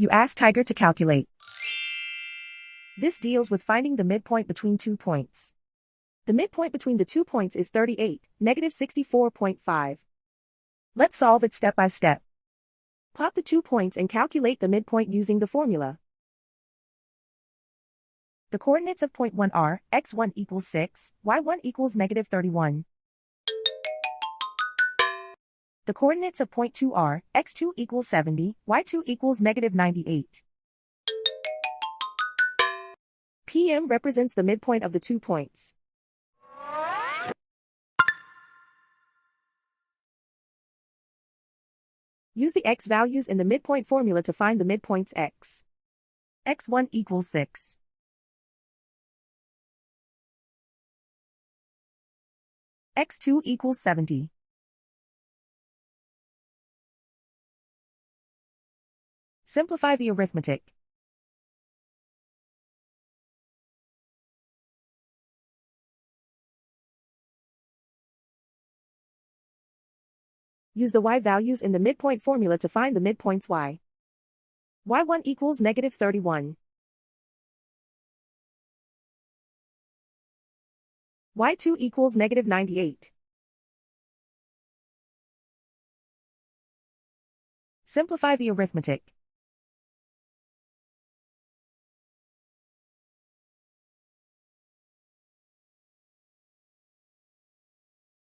You ask Tiger to calculate. This deals with finding the midpoint between 2 points. The midpoint between the 2 points is 38, negative 64.5. Let's solve it step by step. Plot the 2 points and calculate the midpoint using the formula. The coordinates of point 1 are, x1 equals 6, y1 equals negative 31. The coordinates of point 2 are, x2 equals 70, y2 equals negative 98. PM represents the midpoint of the 2 points. Use the x values in the midpoint formula to find the midpoints x. x1 equals 6. x2 equals 70. Simplify the arithmetic. Use the y values in the midpoint formula to find the midpoints y. y1 equals negative 31. y2 equals negative 98. Simplify the arithmetic.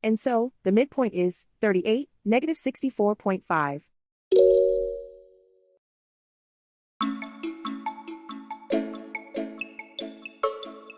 And so, the midpoint is 38, negative 64.5.